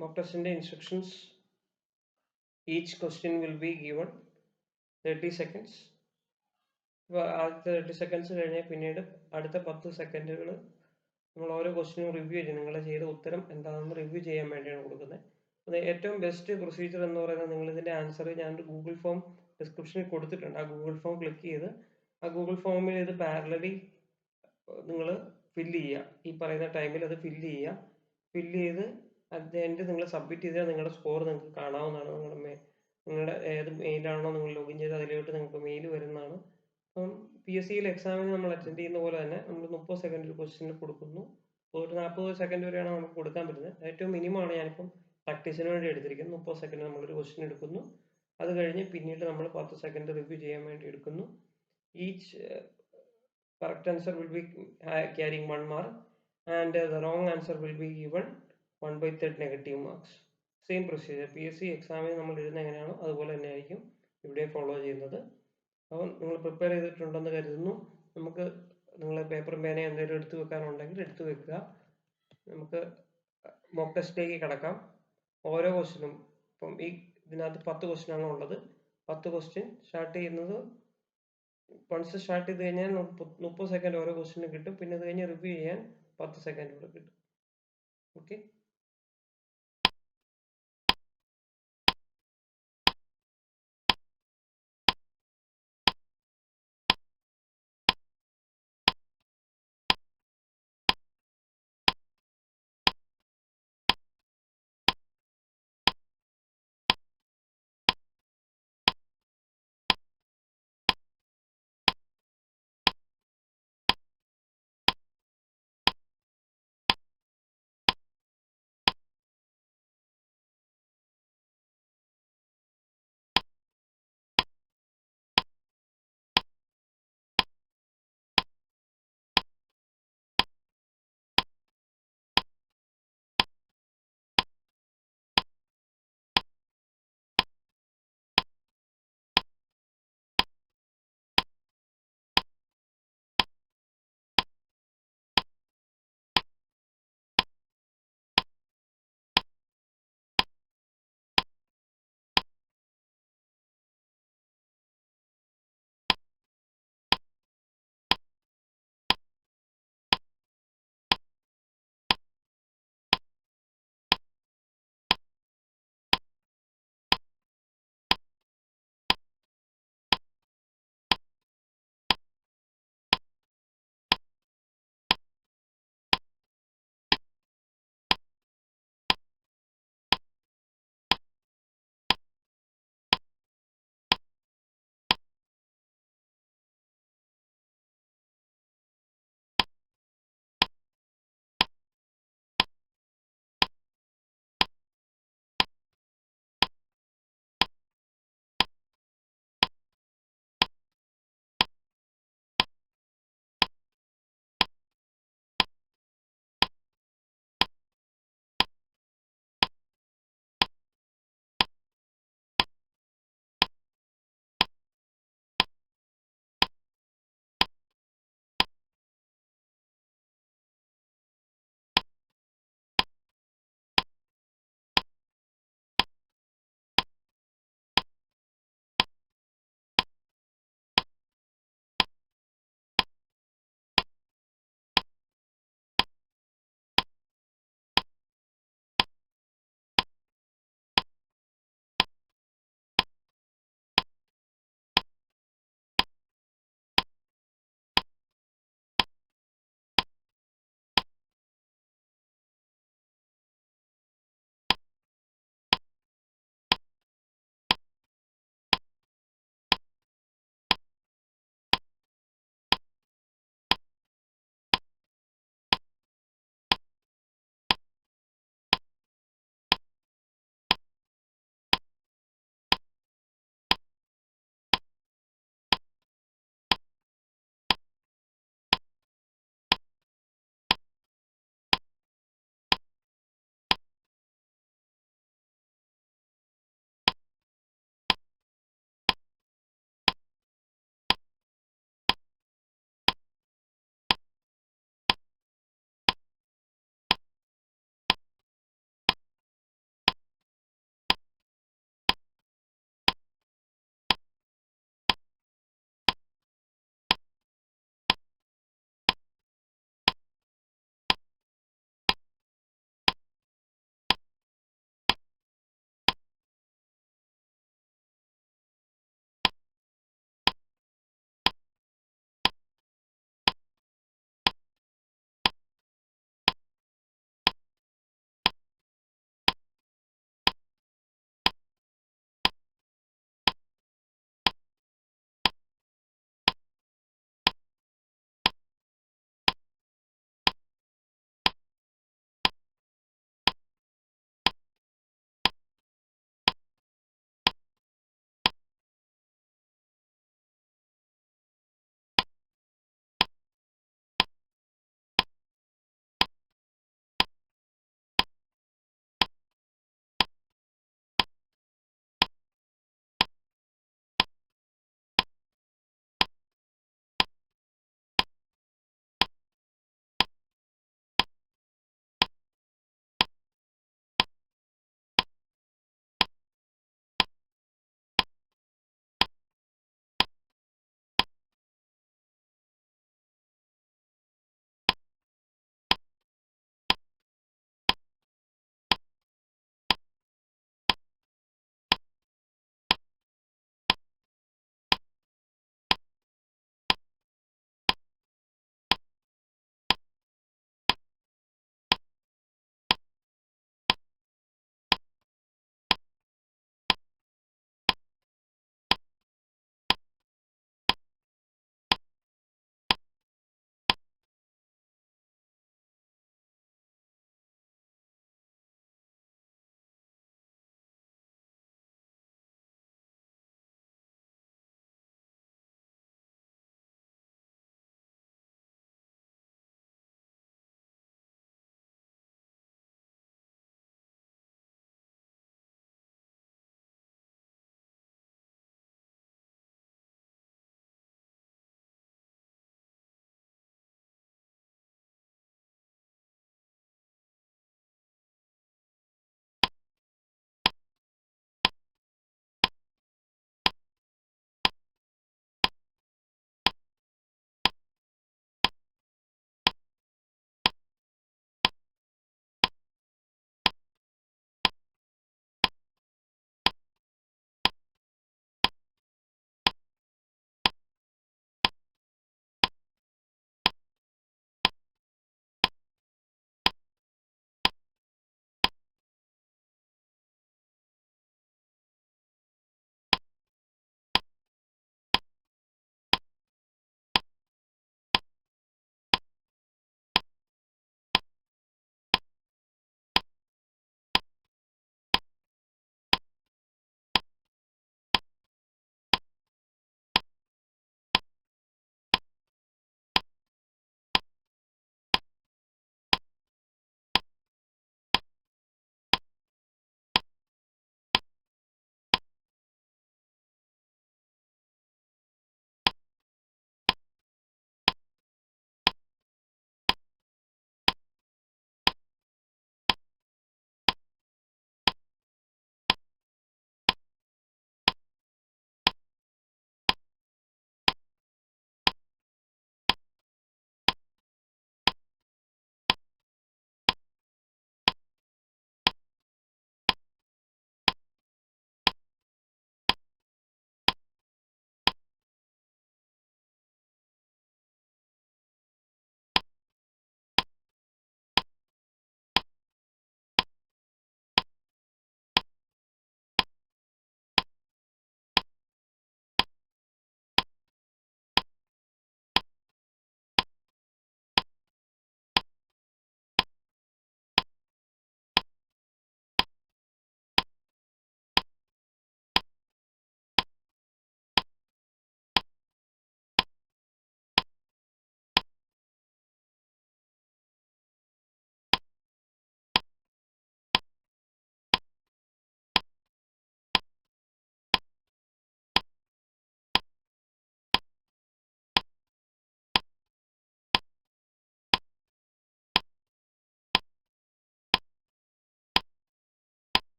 mock test instructions. Each question will be given 30 seconds. ആദ്യത്തെ 30 seconds കഴിഞ്ഞാൽ പിന്നീട് അടുത്ത 10 സെക്കൻഡുകൾ നമ്മൾ ഓരോ ക്വസ്റ്റിനും റിവ്യൂ ചെയ്യും. നിങ്ങൾ ചെയ്ത ഉത്തരം എന്താണെന്ന് റിവ്യൂ ചെയ്യാൻ വേണ്ടിയാണ് കൊടുക്കുന്നത്. അത് ഏറ്റവും ബെസ്റ്റ് പ്രൊസീജിയർ എന്ന് പറയുന്നത്, നിങ്ങൾ ഇതിൻ്റെ ആൻസർ ഞാനൊരു ഗൂഗിൾ ഫോം ഡിസ്ക്രിപ്ഷനിൽ കൊടുത്തിട്ടുണ്ട്. ആ ഗൂഗിൾ ഫോം ക്ലിക്ക് ചെയ്ത് ആ ഗൂഗിൾ ഫോമിൽ ഇത് പാരലലി നിങ്ങൾ ഫില്ല് ചെയ്യുക. ഈ പറയുന്ന ടൈമിൽ അത് ഫില്ല് ചെയ്യുക. ഫില്ല് ചെയ്ത് അറ്റ് ദ എൻഡ് നിങ്ങൾ സബ്മിറ്റ് ചെയ്താൽ നിങ്ങളുടെ സ്കോർ നിങ്ങൾക്ക് കാണാവുന്നതാണ്. നിങ്ങളുടെ ഏത് മെയിലാണോ നിങ്ങൾ ലോഗിൻ ചെയ്ത് അതിലോട്ട് നിങ്ങൾക്ക് മെയിൽ വരുന്നതാണ്. അപ്പം PSCയിൽ എക്സാമിന് നമ്മൾ അറ്റൻഡ് ചെയ്യുന്ന പോലെ തന്നെ നമ്മൾ 30 സെക്കൻഡ് ഒരു ക്വസ്റ്റിന് കൊടുക്കുന്നു. ഒരു 40 സെക്കൻഡ് വരെയാണ് നമുക്ക് കൊടുക്കാൻ പറ്റുന്നത്. ഏറ്റവും മിനിമമാണ് ഞാനിപ്പം പ്രാക്ടീസിന് വേണ്ടി എടുത്തിരിക്കുന്നത്. 30 സെക്കൻഡ് നമ്മളൊരു ക്വസ്റ്റിൻ എടുക്കുന്നു. അത് കഴിഞ്ഞ് പിന്നീട് നമ്മൾ 10 സെക്കൻഡ് റിവ്യൂ ചെയ്യാൻ വേണ്ടി എടുക്കുന്നു. Each correct answer will be carrying 1 mark and the wrong answer will be given 1/3 negative marks. Same procedure PSC എക്സാമിന് നമ്മൾ എഴുതുന്ന എങ്ങനെയാണോ അതുപോലെ തന്നെ ആയിരിക്കും ഇവിടെ ഫോളോ ചെയ്യുന്നത്. അപ്പോൾ നിങ്ങൾ പ്രിപ്പയർ ചെയ്തിട്ടുണ്ടെന്ന് കരുതുന്നു. നമുക്ക് നിങ്ങൾ പേപ്പറും പേനയും എന്തെങ്കിലും എടുത്തു വെക്കാനുണ്ടെങ്കിൽ എടുത്തു വെക്കുക. നമുക്ക് മോക്ക് ടെസ്റ്റിലേക്ക് കിടക്കാം. ഓരോ ക്വസ്റ്റിനും ഇപ്പം ഇതിനകത്ത് 10 ക്വസ്റ്റ്യൻ ഉള്ളത്. 10 ക്വസ്റ്റ്യൻ സ്റ്റാർട്ട് ചെയ്യുന്നത് വൺസ് സ്റ്റാർട്ട് ചെയ്ത് കഴിഞ്ഞാൽ 30 സെക്കൻഡ് ഓരോ ക്വസ്റ്റിനും കിട്ടും. പിന്നെ അത് കഴിഞ്ഞ് റിവ്യൂ ചെയ്യാൻ 10 സെക്കൻഡ് കൂടെ കിട്ടും. ഓക്കെ.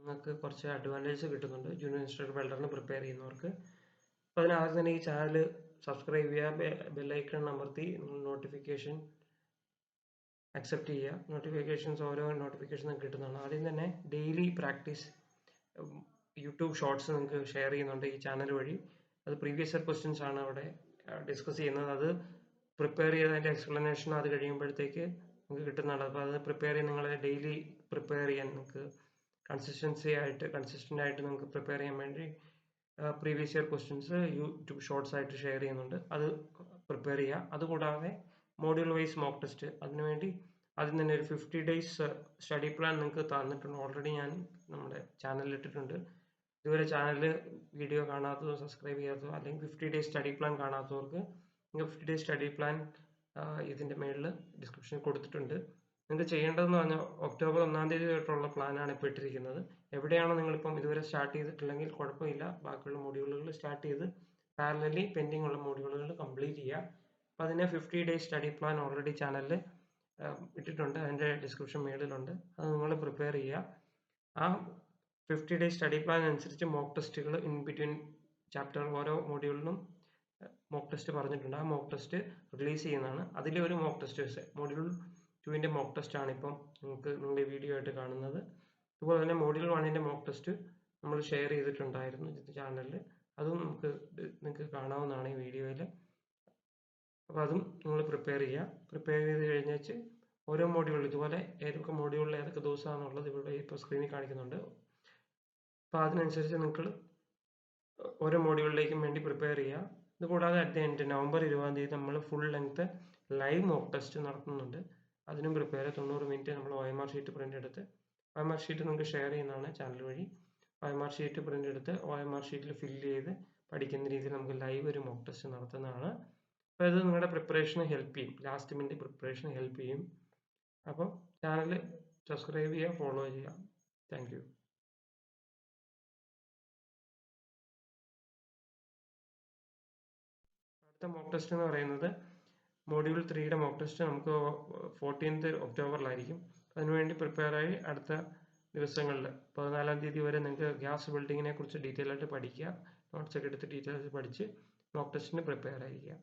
നിങ്ങൾക്ക് കുറച്ച് അഡ്വാൻറ്റേജ് കിട്ടുന്നുണ്ട് ജൂനിയർ ഇൻസ്ട്രക്ടർ വെൽഡറിന് പ്രിപ്പയർ ചെയ്യുന്നവർക്ക്. അപ്പോൾ അതിനാദ്യം തന്നെ ഈ ചാനൽ സബ്സ്ക്രൈബ് ചെയ്യുക, ബെല്ലൈക്കൺ അമർത്തി നോട്ടിഫിക്കേഷൻ അക്സെപ്റ്റ് ചെയ്യുക. നോട്ടിഫിക്കേഷൻസ് ഓരോ നോട്ടിഫിക്കേഷൻ നിങ്ങൾക്ക് കിട്ടുന്നതാണ്. ആദ്യം തന്നെ ഡെയിലി പ്രാക്ടീസ് യൂട്യൂബ് ഷോർട്സ് നിങ്ങൾക്ക് ഷെയർ ചെയ്യുന്നുണ്ട് ഈ ചാനൽ വഴി. അത് പ്രീവിയസ് ഇയർ ക്വസ്റ്റ്യൻസ് ആണ് അവിടെ ഡിസ്കസ് ചെയ്യുന്നത്. അത് പ്രിപ്പയർ ചെയ്തതിൻ്റെ എക്സ്പ്ലനേഷൻ അത് കഴിയുമ്പോഴത്തേക്ക് നിങ്ങൾക്ക് കിട്ടുന്നതാണ്. അപ്പോൾ അത് പ്രിപ്പയർ ചെയ്ത് നിങ്ങൾ ഡെയിലി പ്രിപ്പയർ ചെയ്യാൻ നിങ്ങൾക്ക് കൺസിസ്റ്റൻ്റ് ആയിട്ട് നിങ്ങൾക്ക് പ്രിപ്പയർ ചെയ്യാൻ വേണ്ടി previous year questions YouTube shorts ആയിട്ട് ഷെയർ ചെയ്യുന്നുണ്ട്. അത് പ്രിപ്പയർ ചെയ്യുക. അതുകൂടാതെ മോഡ്യൂൾ വൈസ് മോക്ക് ടെസ്റ്റ്, അതിനുവേണ്ടി ആദ്യം തന്നെ ഒരു 50 days സ്റ്റഡി പ്ലാൻ നിങ്ങൾക്ക് തന്നിട്ടുണ്ട്. ഓൾറെഡി ഞാൻ നമ്മുടെ ചാനലിൽ ഇട്ടിട്ടുണ്ട്. ഇതുവരെ ചാനൽ വീഡിയോ കാണാത്തതോ സബ്സ്ക്രൈബ് ചെയ്യാത്തതോ അല്ലെങ്കിൽ 50 days സ്റ്റഡി പ്ലാൻ കാണാത്തവർക്ക് നിങ്ങൾക്ക് 50 days സ്റ്റഡി പ്ലാൻ ഇതിൻ്റെ മേളിൽ ഡിസ്ക്രിപ്ഷനിൽ കൊടുത്തിട്ടുണ്ട്. നിങ്ങൾക്ക് ചെയ്യേണ്ടതെന്ന് പറഞ്ഞാൽ ഒക്ടോബർ 1-ാം തീയതി തൊട്ടുള്ള പ്ലാനാണ് ഇപ്പോൾ ഇട്ടിരിക്കുന്നത്. എവിടെയാണോ നിങ്ങളിപ്പം ഇതുവരെ സ്റ്റാർട്ട് ചെയ്തിട്ടില്ലെങ്കിൽ കുഴപ്പമില്ല, ബാക്കിയുള്ള മോഡ്യൂളുകൾ സ്റ്റാർട്ട് ചെയ്ത് പാരലലി പെൻഡിങ് ഉള്ള മോഡ്യൂളുകൾ കംപ്ലീറ്റ് ചെയ്യുക. അപ്പോൾ അതിന് 50 days സ്റ്റഡി പ്ലാൻ ഓൾറെഡി ചാനലിൽ ഇട്ടിട്ടുണ്ട്. അതിൻ്റെ ഡിസ്ക്രിപ്ഷൻ മേളിലുണ്ട്. അത് നിങ്ങൾ പ്രിപ്പയർ ചെയ്യുക. ആ 50 days സ്റ്റഡി പ്ലാൻ അനുസരിച്ച് മോക്ക് ടെസ്റ്റുകൾ ഇൻ ബിറ്റ്വീൻ ചാപ്റ്റർ ഓരോ മോഡ്യൂളിനും മോക്ക് ടെസ്റ്റ് പറഞ്ഞിട്ടുണ്ട്. ആ മോക്ക് ടെസ്റ്റ് റിലീസ് ചെയ്യുന്നതാണ്. അതിലെ ഒരു മോക്ക് ടെസ്റ്റ് മോഡ്യൂൾ 2-ൻ്റെ മോക്ക് ടെസ്റ്റ് ആണ് ഇപ്പം നിങ്ങളുടെ വീഡിയോ ആയിട്ട് കാണുന്നത്. അതുപോലെ തന്നെ മോഡ്യൂൾ 1-ൻ്റെ മോക്ക് ടെസ്റ്റ് നമ്മൾ ഷെയർ ചെയ്തിട്ടുണ്ടായിരുന്നു ചാനലിൽ. അതും നിങ്ങൾക്ക് കാണാവുന്നതാണ് ഈ വീഡിയോയിൽ. അപ്പോൾ അതും നിങ്ങൾ പ്രിപ്പയർ ചെയ്യുക. പ്രിപ്പയർ ചെയ്ത് കഴിഞ്ഞേച്ച് ഓരോ മോഡ്യൂളിൽ ഇതുപോലെ ഏതൊക്കെ മോഡ്യൂളിൽ ഏതൊക്കെ ദിവസമാണെന്നുള്ളത് ഇവിടെ ഇപ്പോൾ സ്ക്രീനിൽ കാണിക്കുന്നുണ്ട്. അപ്പോൾ അതിനനുസരിച്ച് നിങ്ങൾ ഓരോ മോഡ്യൂളിലേക്കും വേണ്ടി പ്രിപ്പയർ ചെയ്യുക. ഇതുകൂടാതെ അറ്റ് ദി എൻഡ് നവംബർ 20-ാം തീയതി നമ്മൾ full length live mock test നടത്തുന്നുണ്ട്. അതിനും പ്രിപ്പയർ 90 മിനിറ്റ് നമ്മൾ OMR ഷീറ്റ് പ്രിൻ്റ് എടുത്ത് OMR ഷീറ്റ് നിങ്ങൾക്ക് ഷെയർ ചെയ്യുന്നതാണ് ചാനൽ വഴി. OMR ഷീറ്റ് പ്രിൻ്റ് എടുത്ത് OMR ഷീറ്റിൽ ഫില്ല് ചെയ്ത് പഠിക്കുന്ന രീതിയിൽ നമുക്ക് ലൈവ് ഒരു മോക്ക് ടെസ്റ്റ് നടത്തുന്നതാണ്. അപ്പോൾ ഇത് നിങ്ങളുടെ പ്രിപ്പറേഷന് ഹെൽപ്പ് ചെയ്യും, ലാസ്റ്റ് മിനിറ്റ് പ്രിപ്പറേഷന് ഹെൽപ്പ് ചെയ്യും. അപ്പോൾ ചാനൽ സബ്സ്ക്രൈബ് ചെയ്യുക, ഫോളോ ചെയ്യുക. Thank you. അടുത്ത മോക്ക് ടെസ്റ്റ് എന്ന് പറയുന്നത് മോഡ്യൂൾ 3-യുടെ മോക്ക് ടെസ്റ്റ് നമുക്ക് 14th ഒക്ടോബറിലായിരിക്കും. അതിനുവേണ്ടി പ്രിപ്പയർ ആയി അടുത്ത ദിവസങ്ങളിൽ 14-ാം തീയതി വരെ നിങ്ങൾക്ക് ഗ്യാസ് ബിൽഡിങ്ങിനെ കുറിച്ച് ഡീറ്റെയിൽ ആയിട്ട് പഠിക്കുക. നോട്ട്സ് ഒക്കെ എടുത്ത് ഡീറ്റെയിൽസ് പഠിച്ച് മോക്ക് ടെസ്റ്റിന് പ്രിപ്പയർ ആയിരിക്കുക.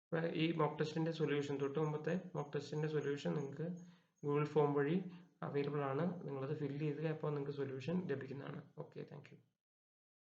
അപ്പോൾ ഈ മോക്ക് ടെസ്റ്റിൻ്റെ സൊല്യൂഷൻ, തൊട്ട് മുമ്പത്തെ മോക്ക് ടെസ്റ്റിൻ്റെ സൊല്യൂഷൻ നിങ്ങൾക്ക് ഗൂഗിൾ ഫോം വഴി അവൈലബിൾ ആണ്. നിങ്ങളത് ഫില്ല് ചെയ്ത് അപ്പോൾ നിങ്ങൾക്ക് സൊല്യൂഷൻ ലഭിക്കുന്നതാണ്. Okay, thank you.